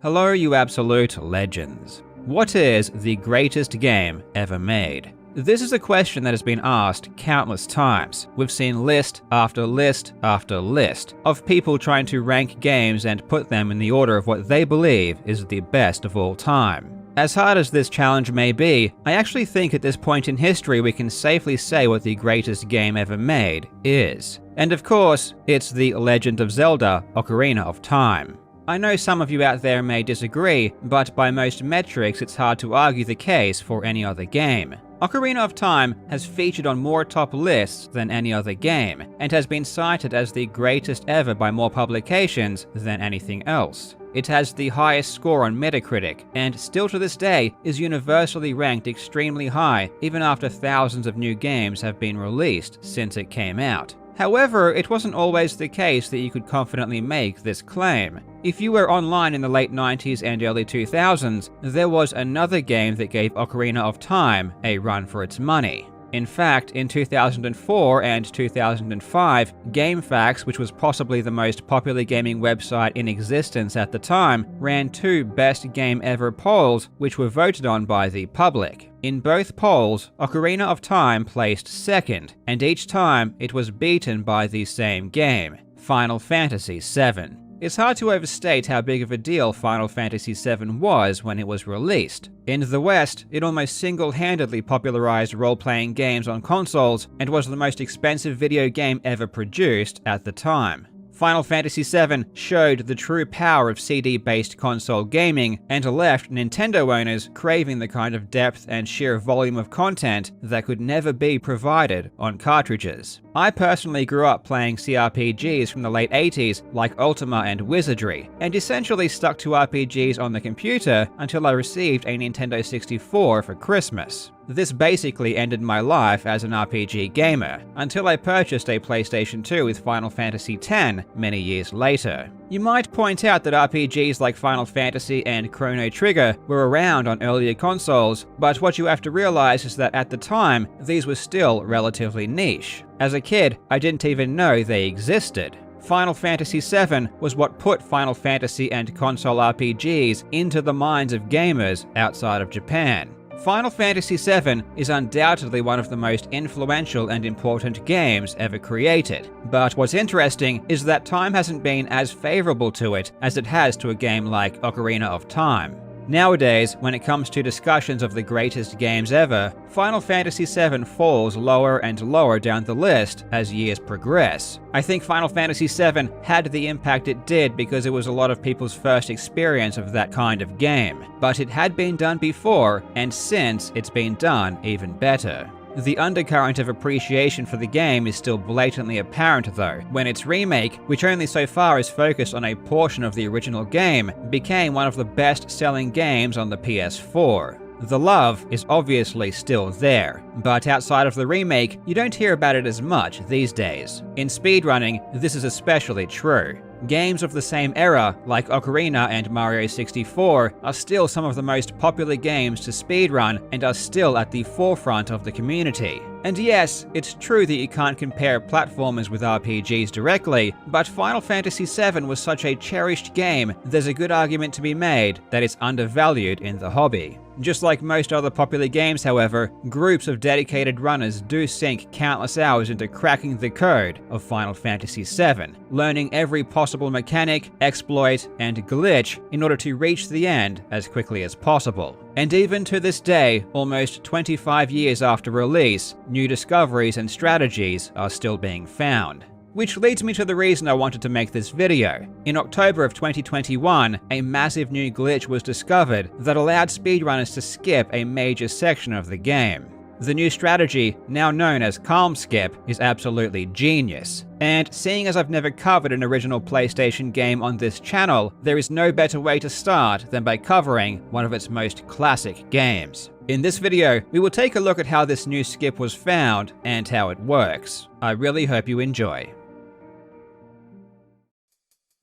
Hello, you absolute legends. What is the greatest game ever made? This is a question that has been asked countless times. We've seen list after list after list of people trying to rank games and put them in the order of what they believe is the best of all time. As hard as this challenge may be, I actually think at this point in history we can safely say what the greatest game ever made is. And of course, it's The Legend of Zelda: Ocarina of Time. I know some of you out there may disagree, but by most metrics it's hard to argue the case for any other game. Ocarina of Time has featured on more top lists than any other game, and has been cited as the greatest ever by more publications than anything else. It has the highest score on Metacritic, and still to this day is universally ranked extremely high even after thousands of new games have been released since it came out. However, it wasn't always the case that you could confidently make this claim. If you were online in the late 90s and early 2000s, there was another game that gave Ocarina of Time a run for its money. In fact, in 2004 and 2005, GameFAQs, which was possibly the most popular gaming website in existence at the time, ran two Best Game Ever polls which were voted on by the public. In both polls, Ocarina of Time placed second, and each time it was beaten by the same game, Final Fantasy VII. It's hard to overstate how big of a deal Final Fantasy VII was when it was released. In the West, it almost single-handedly popularized role-playing games on consoles and was the most expensive video game ever produced at the time. Final Fantasy VII showed the true power of CD-based console gaming and left Nintendo owners craving the kind of depth and sheer volume of content that could never be provided on cartridges. I personally grew up playing CRPGs from the late 80s like Ultima and Wizardry, and essentially stuck to RPGs on the computer until I received a Nintendo 64 for Christmas. This basically ended my life as an RPG gamer, until I purchased a PlayStation 2 with Final Fantasy X many years later. You might point out that RPGs like Final Fantasy and Chrono Trigger were around on earlier consoles, but what you have to realize is that at the time, these were still relatively niche. As a kid, I didn't even know they existed. Final Fantasy VII was what put Final Fantasy and console RPGs into the minds of gamers outside of Japan. Final Fantasy VII is undoubtedly one of the most influential and important games ever created, but what's interesting is that time hasn't been as favorable to it as it has to a game like Ocarina of Time. Nowadays, when it comes to discussions of the greatest games ever, Final Fantasy VII falls lower and lower down the list as years progress. I think Final Fantasy VII had the impact it did because it was a lot of people's first experience of that kind of game, but it had been done before, and since it's been done even better. The undercurrent of appreciation for the game is still blatantly apparent though, when its remake, which only so far is focused on a portion of the original game, became one of the best-selling games on the PS4. The love is obviously still there, but outside of the remake, you don't hear about it as much these days. In speedrunning, this is especially true. Games of the same era, like Ocarina and Mario 64, are still some of the most popular games to speedrun and are still at the forefront of the community. And yes, it's true that you can't compare platformers with RPGs directly, but Final Fantasy VII was such a cherished game, there's a good argument to be made that it's undervalued in the hobby. Just like most other popular games, however, groups of dedicated runners do sink countless hours into cracking the code of Final Fantasy VII, learning every possible mechanic, exploit, and glitch in order to reach the end as quickly as possible. And even to this day, almost 25 years after release, new discoveries and strategies are still being found. Which leads me to the reason I wanted to make this video. In October of 2021, a massive new glitch was discovered that allowed speedrunners to skip a major section of the game. The new strategy, now known as Calm Skip, is absolutely genius. And seeing as I've never covered an original PlayStation game on this channel, there is no better way to start than by covering one of its most classic games. In this video, we will take a look at how this new skip was found and how it works. I really hope you enjoy.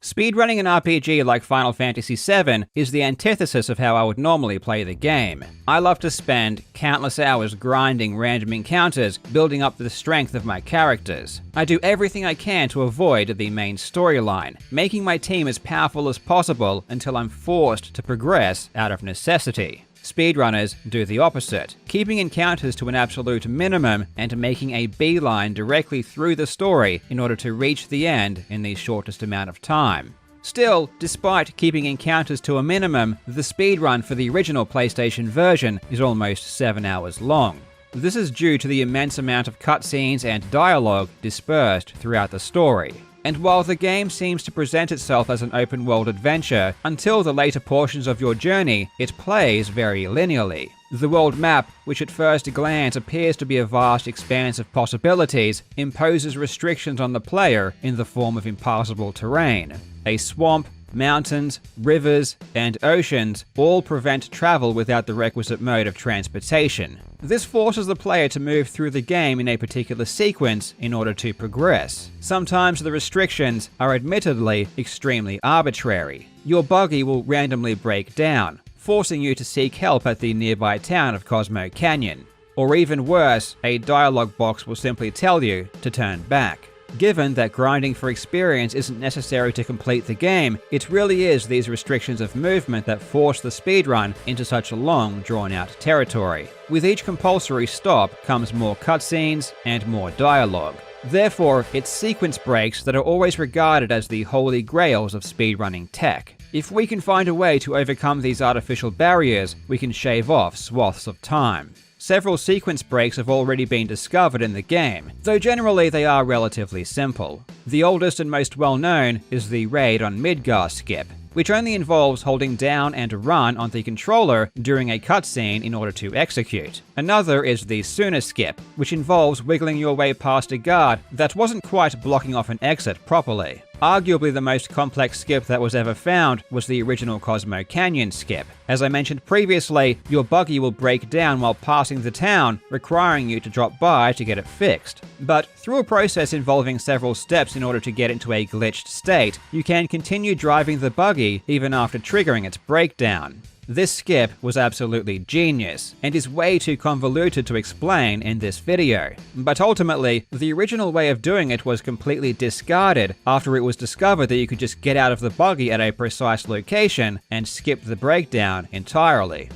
Speedrunning an RPG like Final Fantasy VII is the antithesis of how I would normally play the game. I love to spend countless hours grinding random encounters, building up the strength of my characters. I do everything I can to avoid the main storyline, making my team as powerful as possible until I'm forced to progress out of necessity. Speedrunners do the opposite, keeping encounters to an absolute minimum and making a beeline directly through the story in order to reach the end in the shortest amount of time. Still, despite keeping encounters to a minimum, the speedrun for the original PlayStation version is almost 7 hours long. This is due to the immense amount of cutscenes and dialogue dispersed throughout the story. And while the game seems to present itself as an open-world adventure, until the later portions of your journey, it plays very linearly. The world map, which at first glance appears to be a vast expanse of possibilities, imposes restrictions on the player in the form of impassable terrain. A swamp, mountains, rivers, and oceans all prevent travel without the requisite mode of transportation. This forces the player to move through the game in a particular sequence in order to progress. Sometimes the restrictions are admittedly extremely arbitrary. Your buggy will randomly break down, forcing you to seek help at the nearby town of Cosmo Canyon. Or even worse, a dialogue box will simply tell you to turn back. Given that grinding for experience isn't necessary to complete the game, it really is these restrictions of movement that force the speedrun into such a long, drawn-out territory. With each compulsory stop comes more cutscenes and more dialogue. Therefore, it's sequence breaks that are always regarded as the holy grails of speedrunning tech. If we can find a way to overcome these artificial barriers, we can shave off swaths of time. Several sequence breaks have already been discovered in the game, though generally they are relatively simple. The oldest and most well-known is the Raid on Midgar skip, which only involves holding down and run on the controller during a cutscene in order to execute. Another is the Sooner skip, which involves wiggling your way past a guard that wasn't quite blocking off an exit properly. Arguably the most complex skip that was ever found was the original Cosmo Canyon skip. As I mentioned previously, your buggy will break down while passing the town, requiring you to drop by to get it fixed. But through a process involving several steps in order to get into a glitched state, you can continue driving the buggy even after triggering its breakdown. This skip was absolutely genius, and is way too convoluted to explain in this video. But ultimately, the original way of doing it was completely discarded after it was discovered that you could just get out of the buggy at a precise location and skip the breakdown entirely.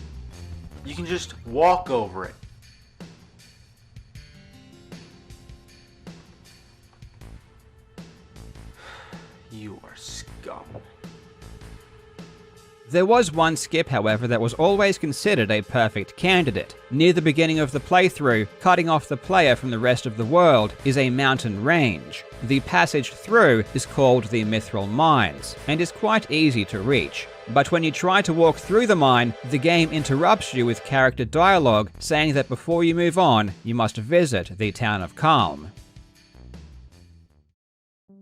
You can just walk over it. You are scum. There was one skip, however, that was always considered a perfect candidate. Near the beginning of the playthrough, cutting off the player from the rest of the world is a mountain range. The passage through is called the Mithril Mines, and is quite easy to reach. But when you try to walk through the mine, the game interrupts you with character dialogue saying that before you move on, you must visit the town of Calm.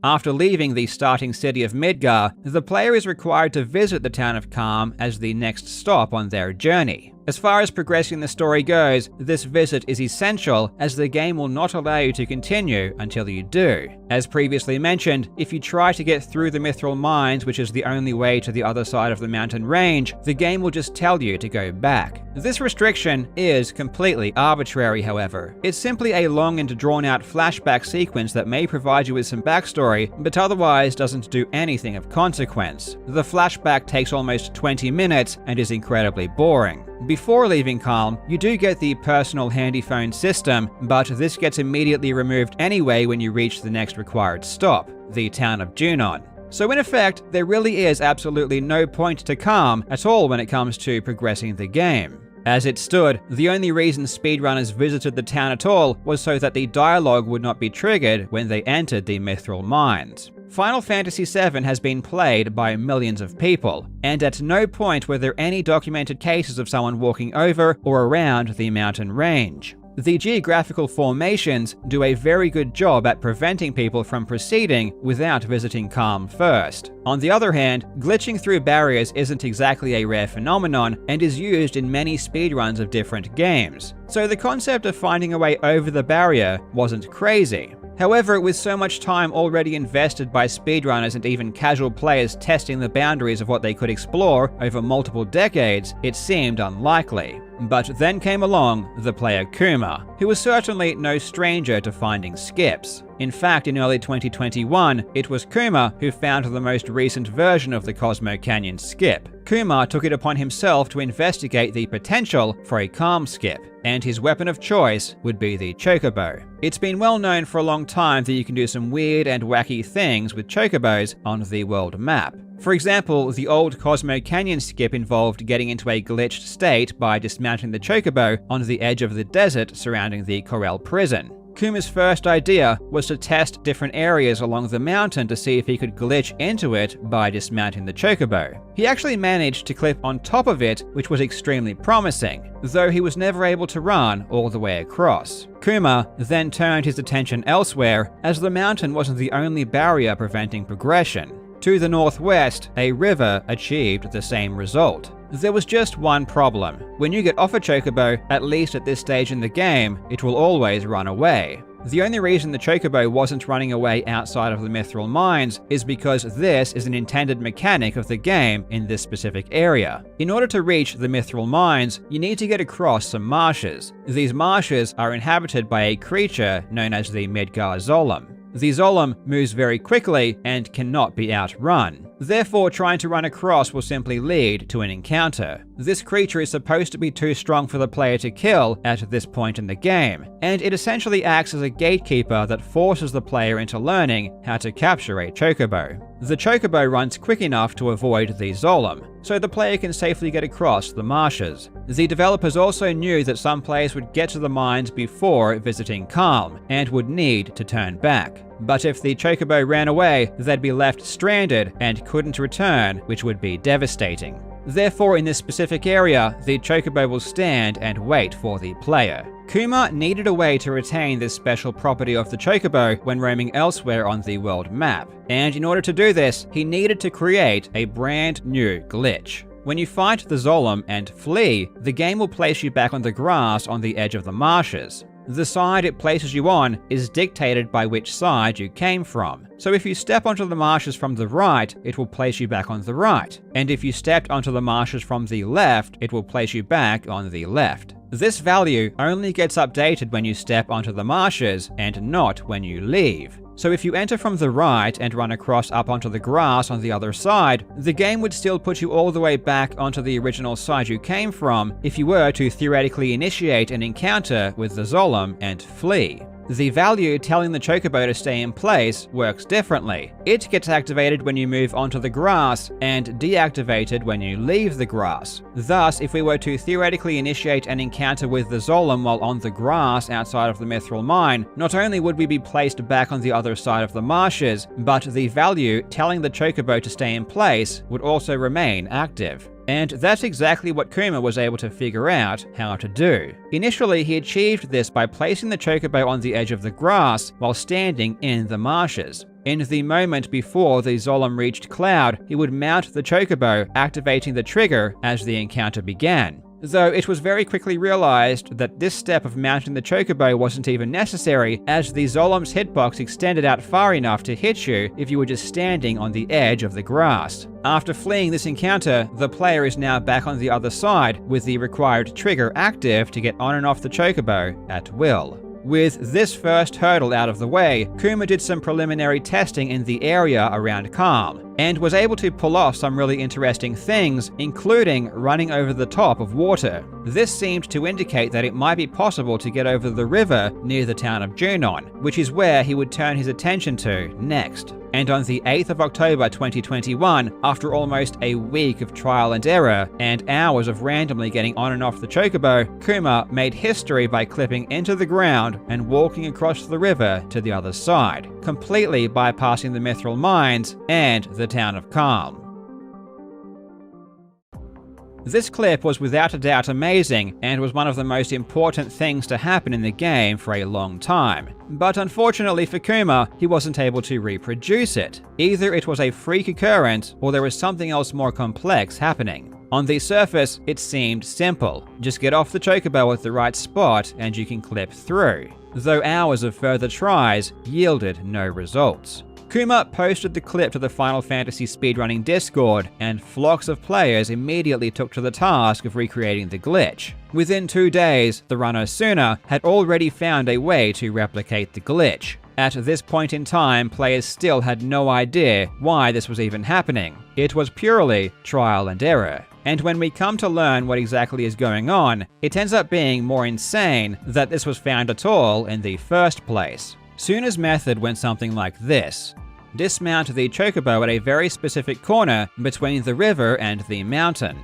After leaving the starting city of Midgar, the player is required to visit the town of Calm as the next stop on their journey. As far as progressing the story goes, this visit is essential as the game will not allow you to continue until you do. As previously mentioned, if you try to get through the Mithril Mines, which is the only way to the other side of the mountain range, the game will just tell you to go back. This restriction is completely arbitrary, however. It's simply a long and drawn-out flashback sequence that may provide you with some backstory, but otherwise doesn't do anything of consequence. The flashback takes almost 20 minutes and is incredibly boring. Before leaving Calm, you do get the personal handy phone system, but this gets immediately removed anyway when you reach the next required stop, the town of Junon. So in effect, there really is absolutely no point to Calm at all when it comes to progressing the game. As it stood, the only reason speedrunners visited the town at all was so that the dialogue would not be triggered when they entered the Mithril Mines. Final Fantasy VII has been played by millions of people, and at no point were there any documented cases of someone walking over or around the mountain range. The geographical formations do a very good job at preventing people from proceeding without visiting Calm first. On the other hand, glitching through barriers isn't exactly a rare phenomenon and is used in many speedruns of different games, so the concept of finding a way over the barrier wasn't crazy. However, with so much time already invested by speedrunners and even casual players testing the boundaries of what they could explore over multiple decades, it seemed unlikely. But then came along the player Kuma, who was certainly no stranger to finding skips. In fact, in early 2021, it was Kuma who found the most recent version of the Cosmo Canyon skip. Kuma took it upon himself to investigate the potential for a calm skip, and his weapon of choice would be the chocobo. It's been well known for a long time that you can do some weird and wacky things with chocobos on the world map. For example, the old Cosmo Canyon skip involved getting into a glitched state by dismounting the chocobo on the edge of the desert surrounding the Corel prison. Kuma's first idea was to test different areas along the mountain to see if he could glitch into it by dismounting the chocobo. He actually managed to clip on top of it, which was extremely promising, though he was never able to run all the way across. Kuma then turned his attention elsewhere, as the mountain wasn't the only barrier preventing progression. To the northwest, a river achieved the same result. There was just one problem. When you get off a chocobo, at least at this stage in the game, it will always run away. The only reason the chocobo wasn't running away outside of the Mithril Mines is because this is an intended mechanic of the game in this specific area. In order to reach the Mithril Mines, you need to get across some marshes. These marshes are inhabited by a creature known as the Midgar Zolom. The Zolom moves very quickly and cannot be outrun. Therefore, trying to run across will simply lead to an encounter. This creature is supposed to be too strong for the player to kill at this point in the game, and it essentially acts as a gatekeeper that forces the player into learning how to capture a chocobo. The chocobo runs quick enough to avoid the Zolom, so the player can safely get across the marshes. The developers also knew that some players would get to the mines before visiting Calm, and would need to turn back. But if the chocobo ran away, they'd be left stranded and couldn't return, which would be devastating. Therefore, in this specific area, the chocobo will stand and wait for the player. Kuma needed a way to retain this special property of the chocobo when roaming elsewhere on the world map, and in order to do this, he needed to create a brand new glitch. When you fight the Zolom and flee, the game will place you back on the grass on the edge of the marshes. The side it places you on is dictated by which side you came from. So if you step onto the marshes from the right, it will place you back on the right. And if you stepped onto the marshes from the left, it will place you back on the left. This value only gets updated when you step onto the marshes and not when you leave. So if you enter from the right and run across up onto the grass on the other side, the game would still put you all the way back onto the original side you came from if you were to theoretically initiate an encounter with the Zolom and flee. The value telling the chocobo to stay in place works differently. It gets activated when you move onto the grass and deactivated when you leave the grass. Thus, if we were to theoretically initiate an encounter with the Zolom while on the grass outside of the Mithril Mine, not only would we be placed back on the other side of the marshes, but the value telling the chocobo to stay in place would also remain active. And that's exactly what Kuma was able to figure out how to do. Initially, he achieved this by placing the chocobo on the edge of the grass while standing in the marshes. In the moment before the Zolom reached Cloud, he would mount the chocobo, activating the trigger as the encounter began. Though it was very quickly realized that this step of mounting the chocobo wasn't even necessary, as the Zolom's hitbox extended out far enough to hit you if you were just standing on the edge of the grass. After fleeing this encounter, the player is now back on the other side with the required trigger active to get on and off the chocobo at will. With this first hurdle out of the way, Kuma did some preliminary testing in the area around Calm, and was able to pull off some really interesting things, including running over the top of water. This seemed to indicate that it might be possible to get over the river near the town of Junon, which is where he would turn his attention to next. And on the 8th of October 2021, after almost a week of trial and error, and hours of randomly getting on and off the chocobo, Kuma made history by clipping into the ground and walking across the river to the other side, completely bypassing the Mithril Mines and the town of Calm. This clip was without a doubt amazing, and was one of the most important things to happen in the game for a long time. But unfortunately for Kuma, he wasn't able to reproduce it. Either it was a freak occurrence, or there was something else more complex happening. On the surface, it seemed simple. Just get off the chocobo at the right spot and you can clip through. though hours of further tries yielded no results. Kuma posted the clip to the Final Fantasy Speedrunning Discord, and flocks of players immediately took to the task of recreating the glitch. Within 2 days, the runner Suna had already found a way to replicate the glitch. At this point in time, players still had no idea why this was even happening. It was purely trial and error. And when we come to learn what exactly is going on, it ends up being more insane that this was found at all in the first place. Suna's method went something like this. Dismount the chocobo at a very specific corner between the river and the mountain.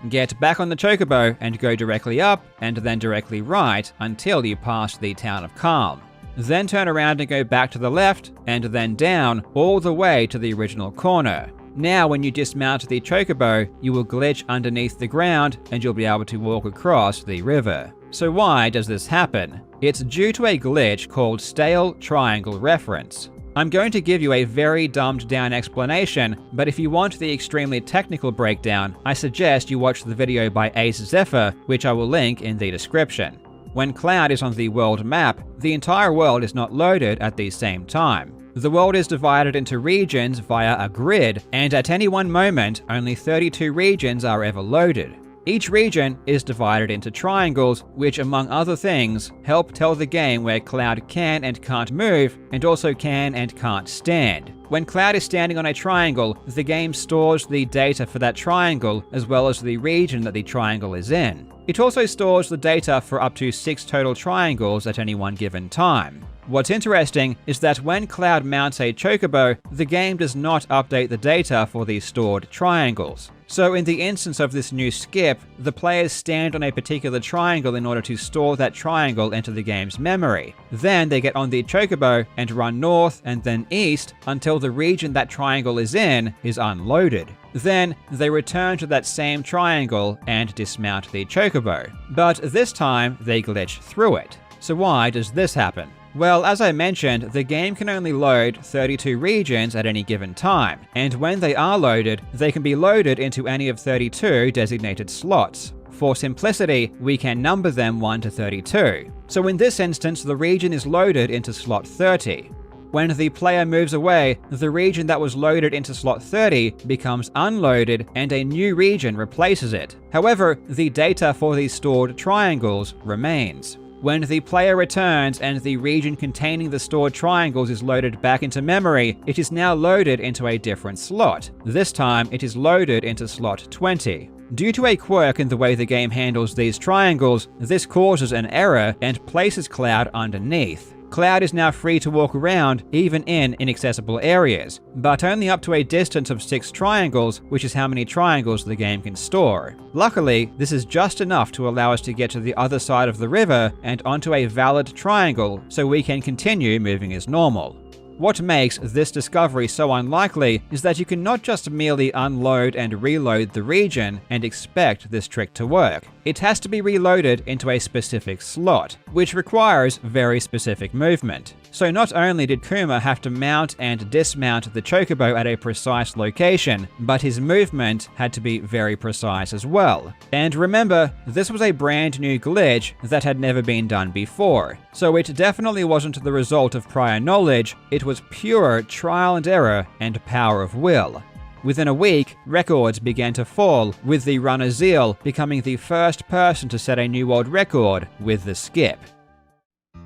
Get back on the chocobo and go directly up and then directly right until you pass the town of Calm. Then turn around and go back to the left and then down all the way to the original corner. Now when you dismount the chocobo, you will glitch underneath the ground and you'll be able to walk across the river. So why does this happen? It's due to a glitch called stale triangle reference. I'm going to give you a very dumbed down explanation, but if you want the extremely technical breakdown, I suggest you watch the video by Ace Zephyr, which I will link in the description. When Cloud is on the world map, the entire world is not loaded at the same time. The world is divided into regions via a grid, and at any one moment, only 32 regions are ever loaded. Each region is divided into triangles, which among other things, help tell the game where Cloud can and can't move, and also can and can't stand. When Cloud is standing on a triangle, the game stores the data for that triangle, as well as the region that the triangle is in. It also stores the data for up to 6 total triangles at any one given time. What's interesting is that when Cloud mounts a chocobo, the game does not update the data for the stored triangles. So in the instance of this new skip, the players stand on a particular triangle in order to store that triangle into the game's memory. Then they get on the chocobo and run north and then east until the region that triangle is in is unloaded. Then they return to that same triangle and dismount the chocobo. But this time they glitch through it. So why does this happen? Well, as I mentioned, the game can only load 32 regions at any given time, and when they are loaded, they can be loaded into any of 32 designated slots. For simplicity, we can number them 1 to 32. So in this instance, the region is loaded into slot 30. When the player moves away, the region that was loaded into slot 30 becomes unloaded and a new region replaces it. However, the data for these stored triangles remains. When the player returns and the region containing the stored triangles is loaded back into memory, it is now loaded into a different slot. This time, it is loaded into slot 20. Due to a quirk in the way the game handles these triangles, this causes an error and places Cloud underneath. Cloud is now free to walk around, even in inaccessible areas, but only up to a distance of 6 triangles, which is how many triangles the game can store. Luckily, this is just enough to allow us to get to the other side of the river and onto a valid triangle, so we can continue moving as normal. What makes this discovery so unlikely is that you can not just merely unload and reload the region and expect this trick to work. It has to be reloaded into a specific slot, which requires very specific movement. So not only did Kuma have to mount and dismount the chocobo at a precise location, but his movement had to be very precise as well. And remember, this was a brand new glitch that had never been done before, so it definitely wasn't the result of prior knowledge, it was pure trial and error and power of will. Within a week, records began to fall, with the runner Zeal becoming the first person to set a new world record with the skip.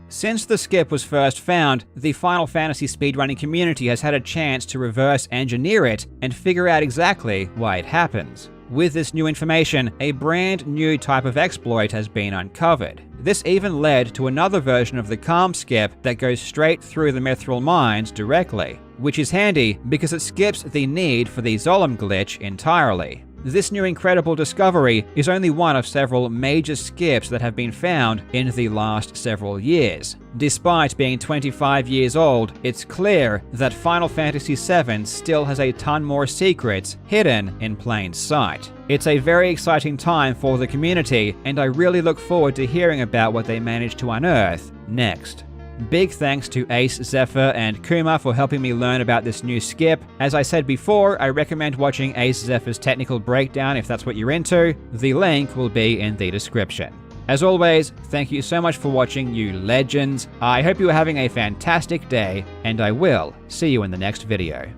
Since the skip was first found, the Final Fantasy speedrunning community has had a chance to reverse engineer it and figure out exactly why it happens. With this new information, a brand new type of exploit has been uncovered. This even led to another version of the Calm skip that goes straight through the Mithril mines directly, which is handy because it skips the need for the Zolom glitch entirely. This new incredible discovery is only one of several major skips that have been found in the last several years. Despite being 25 years old, it's clear that Final Fantasy VII still has a ton more secrets hidden in plain sight. It's a very exciting time for the community, and I really look forward to hearing about what they manage to unearth next. Big thanks to Ace, Zephyr, and Kuma for helping me learn about this new skip. As I said before, I recommend watching Ace Zephyr's technical breakdown if that's what you're into. The link will be in the description. As always, thank you so much for watching, you legends. I hope you are having a fantastic day, and I will see you in the next video.